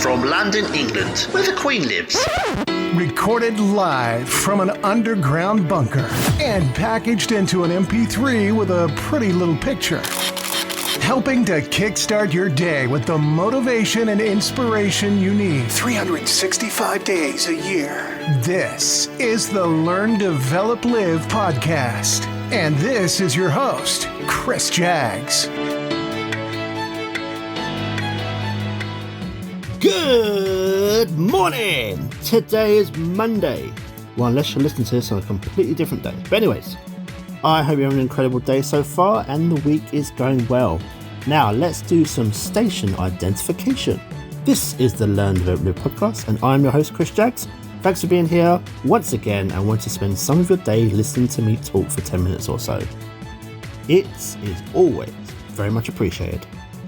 From London, England, where the Queen lives. Recorded live from an underground bunker and packaged into an MP3 with a pretty little picture. Helping to kickstart your day with the motivation and inspiration you need 365 days a year. This is the Learn, Develop, Live podcast. And this is your host, Chris Jaggs. Good morning! Today is Monday. Well, unless you're listening to this on a completely different day. But anyways, I hope you're having an incredible day so far and the week is going well. Now, let's do some station identification. This is the Learn, Develop, Live podcast, and I'm your host, Chris Jaggs. Thanks for being here once again and want to spend some of your day listening to me talk for 10 minutes or so. It is always very much appreciated.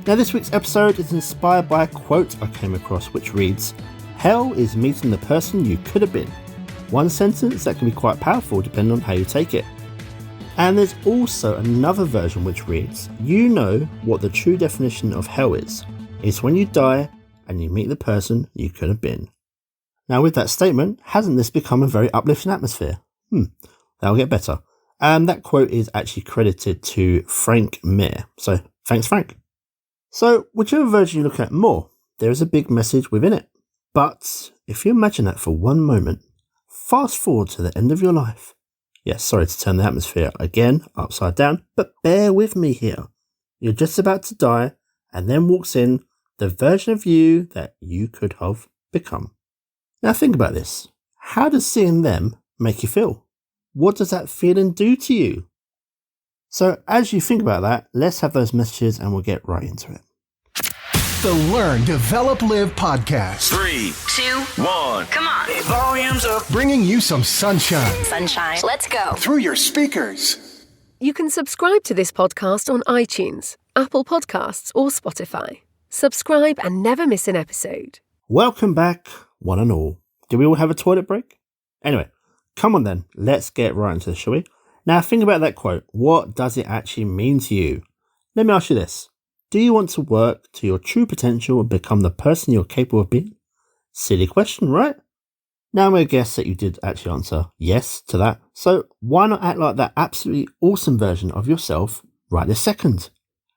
Now, this week's episode is inspired by a quote I came across which reads, "Hell is meeting the person you could have been." One sentence that can be quite powerful depending on how you take it. And there's also another version which reads, "You know what the true definition of hell is. It's when you die and you meet the person you could have been." Now, with that statement, hasn't this become a very uplifting atmosphere? That'll get better. And that quote is actually credited to Frank Mir. So thanks, Frank. So whichever version you look at more, there is a big message within it. But if you imagine that for one moment, fast forward to the end of your life. Yes, sorry to turn the atmosphere again upside down, but bear with me here. You're just about to die, and then walks in the version of you that you could have become. Now think about this. How does seeing them make you feel? What does that feeling do to you? So as you think about that, let's have those messages and we'll get right into it. The Learn, Develop, Live podcast. 3, 2, 1. Come on. Volumes up. Bringing you some sunshine Sunshine. Let's go. through your speakers. You can subscribe to this podcast on iTunes, Apple Podcasts, or Spotify. Subscribe and never miss an episode. Welcome back, one and all. Do we all have a toilet break? Anyway, come on then, let's get right into this, shall we? Now think about that quote. What does it actually mean to you? Let me ask you this. Do you want to work to your true potential and become the person you're capable of being? Silly question, right? Now I'm going to guess that you did actually answer yes to that. So why not act like that absolutely awesome version of yourself right this second?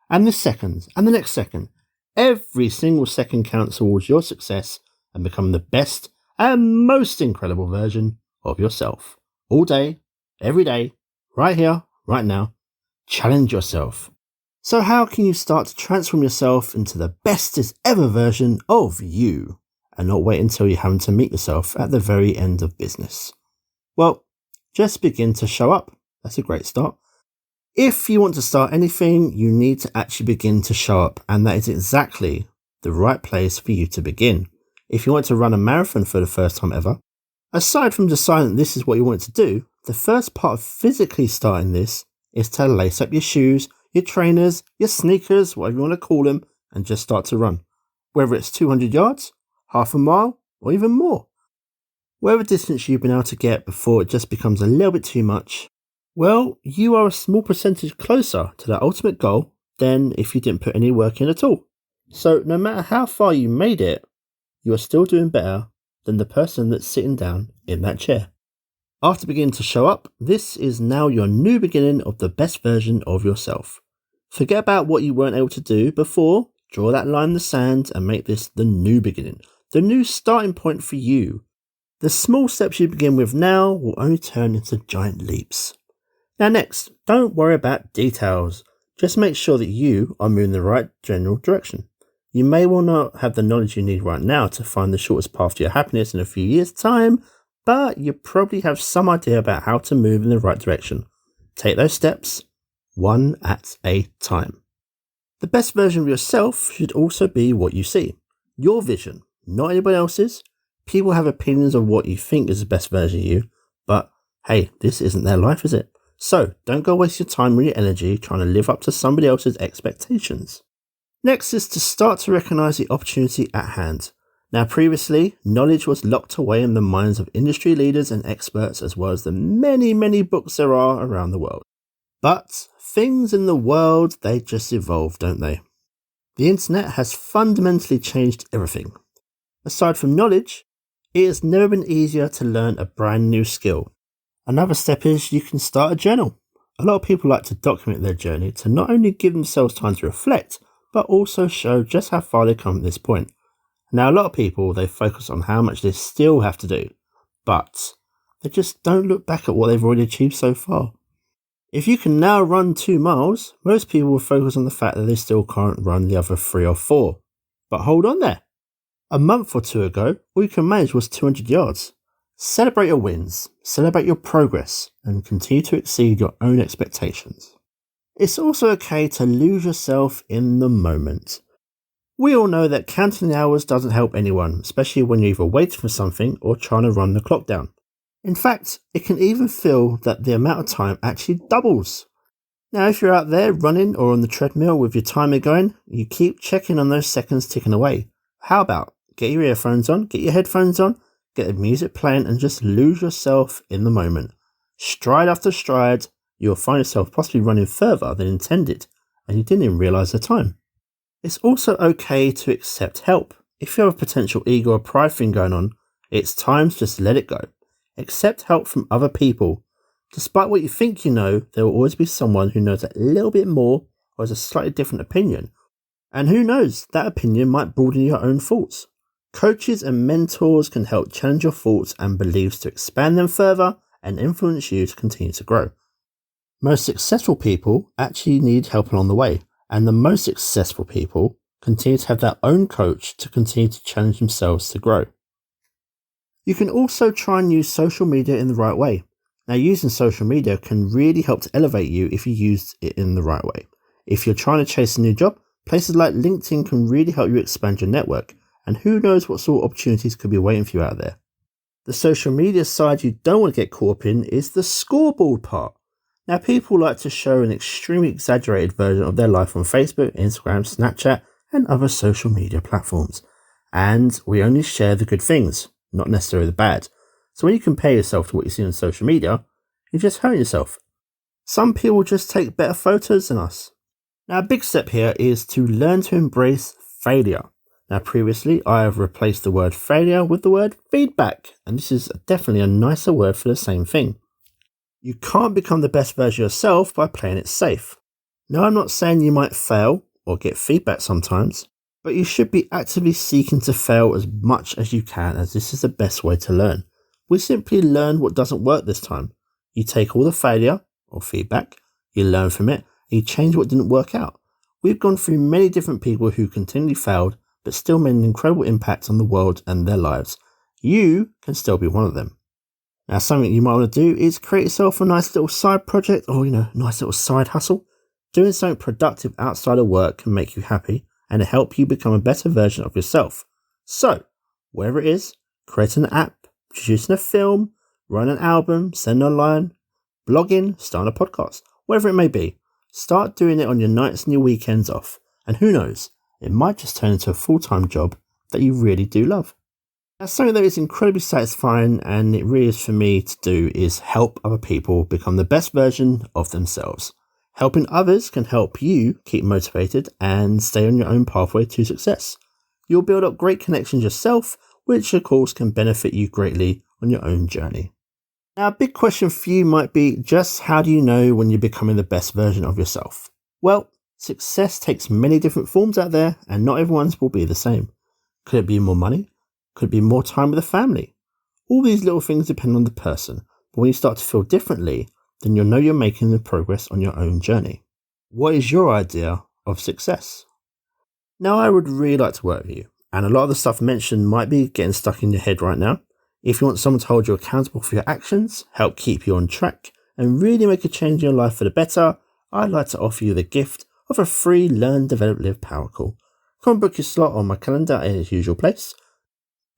And this second, and the next second. Every single second counts towards your success and become the best and most incredible version of yourself. All day, every day, right here, right now. Challenge yourself. So how can you start to transform yourself into the bestest ever version of you and not wait until you're having to meet yourself at the very end of business? Well, just begin to show up. That's a great start. If you want to start anything, you need to actually begin to show up, and that is exactly the right place for you to begin. If you want to run a marathon for the first time ever, aside from deciding that this is what you want to do, the first part of physically starting this is to lace up your shoes, your trainers, your sneakers, whatever you want to call them, and just start to run. Whether it's 200 yards, half a mile, or even more. Whatever distance you've been able to get before it just becomes a little bit too much, well, you are a small percentage closer to that ultimate goal than if you didn't put any work in at all. So no matter how far you made it, you are still doing better than the person that's sitting down in that chair. After beginning to show up, this is now your new beginning of the best version of yourself. Forget about what you weren't able to do before, draw that line in the sand and make this the new beginning, the new starting point for you. The small steps you begin with now will only turn into giant leaps. Now next, don't worry about details. Just make sure that you are moving in the right general direction. You may well not have the knowledge you need right now to find the shortest path to your happiness in a few years' time, but you probably have some idea about how to move in the right direction. Take those steps, one at a time. The best version of yourself should also be what you see. Your vision, not anybody else's. People have opinions of what you think is the best version of you, but hey, this isn't their life, is it? So don't go waste your time or your energy trying to live up to somebody else's expectations. Next is to start to recognize the opportunity at hand. Now previously, knowledge was locked away in the minds of industry leaders and experts as well as the many, many books there are around the world. But things in the world, they just evolve, don't they? The internet has fundamentally changed everything. Aside from knowledge, it has never been easier to learn a brand new skill. Another step is you can start a journal. A lot of people like to document their journey to not only give themselves time to reflect, but also show just how far they've come at this point. Now, a lot of people, they focus on how much they still have to do, but they just don't look back at what they've already achieved so far. If you can now run 2 miles, most people will focus on the fact that they still can't run the other 3 or 4. But hold on there. A month or 2 ago, all you can manage was 200 yards. Celebrate your wins, celebrate your progress, and continue to exceed your own expectations. It's also okay to lose yourself in the moment. We all know that counting the hours doesn't help anyone, especially when you're either waiting for something or trying to run the clock down. In fact, it can even feel that the amount of time actually doubles. Now, if you're out there running or on the treadmill with your timer going, you keep checking on those seconds ticking away. How about get your earphones on, get your headphones on, get the music playing and just lose yourself in the moment. Stride after stride, you'll find yourself possibly running further than intended and you didn't even realise the time. It's also okay to accept help. If you have a potential ego or pride thing going on, it's time to just let it go. Accept help from other people. Despite what you think you know, there will always be someone who knows a little bit more or has a slightly different opinion. And who knows, that opinion might broaden your own thoughts. Coaches and mentors can help challenge your thoughts and beliefs to expand them further and influence you to continue to grow. Most successful people actually need help along the way, and the most successful people continue to have their own coach to continue to challenge themselves to grow. You can also try and use social media in the right way. Now, using social media can really help to elevate you if you use it in the right way. If you're trying to chase a new job, places like LinkedIn can really help you expand your network, and who knows what sort of opportunities could be waiting for you out there. The social media side you don't want to get caught up in is the scoreboard part. Now, people like to show an extremely exaggerated version of their life on Facebook, Instagram, Snapchat, and other social media platforms. And we only share the good things, not necessarily the bad. So when you compare yourself to what you see on social media, you're just hurting yourself. Some people just take better photos than us. Now, a big step here is to learn to embrace failure. Now, previously, I have replaced the word failure with the word feedback, and this is definitely a nicer word for the same thing. You can't become the best version of yourself by playing it safe. Now, I'm not saying you might fail or get feedback sometimes, but you should be actively seeking to fail as much as you can, as this is the best way to learn. We simply learn what doesn't work this time. You take all the failure or feedback, you learn from it, and you change what didn't work out. We've gone through many different people who continually failed, but still made an incredible impact on the world and their lives. You can still be one of them. Now, something you might want to do is create yourself a nice little side project or, nice little side hustle. Doing something productive outside of work can make you happy and help you become a better version of yourself. So, wherever it is, create an app, producing a film, run an album, send online, blogging, start a podcast, whatever it may be. Start doing it on your nights and your weekends off. And who knows, it might just turn into a full-time job that you really do love. Now, something that is incredibly satisfying, and it really is for me to do, is help other people become the best version of themselves. Helping others can help you keep motivated and stay on your own pathway to success. You'll build up great connections yourself, which of course can benefit you greatly on your own journey. Now, a big question for you might be, just how do you know when you're becoming the best version of yourself? Well, success takes many different forms out there, and not everyone's will be the same. Could it be more money? Could it be more time with the family? All these little things depend on the person, but when you start to feel differently, then you'll know you're making the progress on your own journey. What is your idea of success? Now, I would really like to work with you, and a lot of the stuff mentioned might be getting stuck in your head right now. If you want someone to hold you accountable for your actions, help keep you on track, and really make a change in your life for the better, I'd like to offer you the gift of a free Learn, Develop, Live Power Call. Come and book your slot on my calendar in its usual place,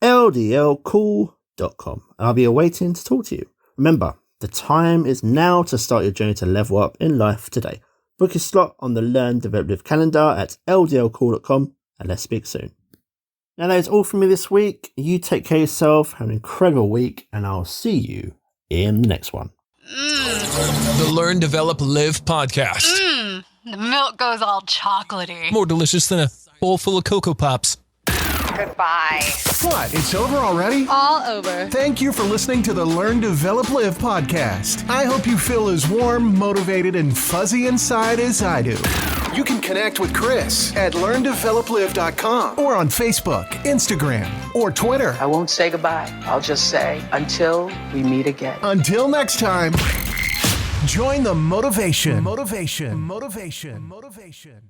ldlcall.com, and I'll be awaiting to talk to you. Remember, the time is now to start your journey to level up in life today. Book your slot on the Learn, Develop, Live calendar at ldlcall.com, and let's speak soon. Now, that is all from me this week. You take care of yourself, have an incredible week, and I'll see you in the next one. The Learn, Develop, Live podcast. The milk goes all chocolatey. More delicious than a bowl full of Cocoa Pops. Goodbye. What? It's over already? All over. Thank you for listening to the Learn, Develop, Live podcast. I hope you feel as warm, motivated, and fuzzy inside as I do. You can connect with Chris at LearnDevelopLive.com or on Facebook, Instagram, or Twitter. I won't say goodbye. I'll just say until we meet again. Until next time, join the motivation. Motivation. Motivation. Motivation.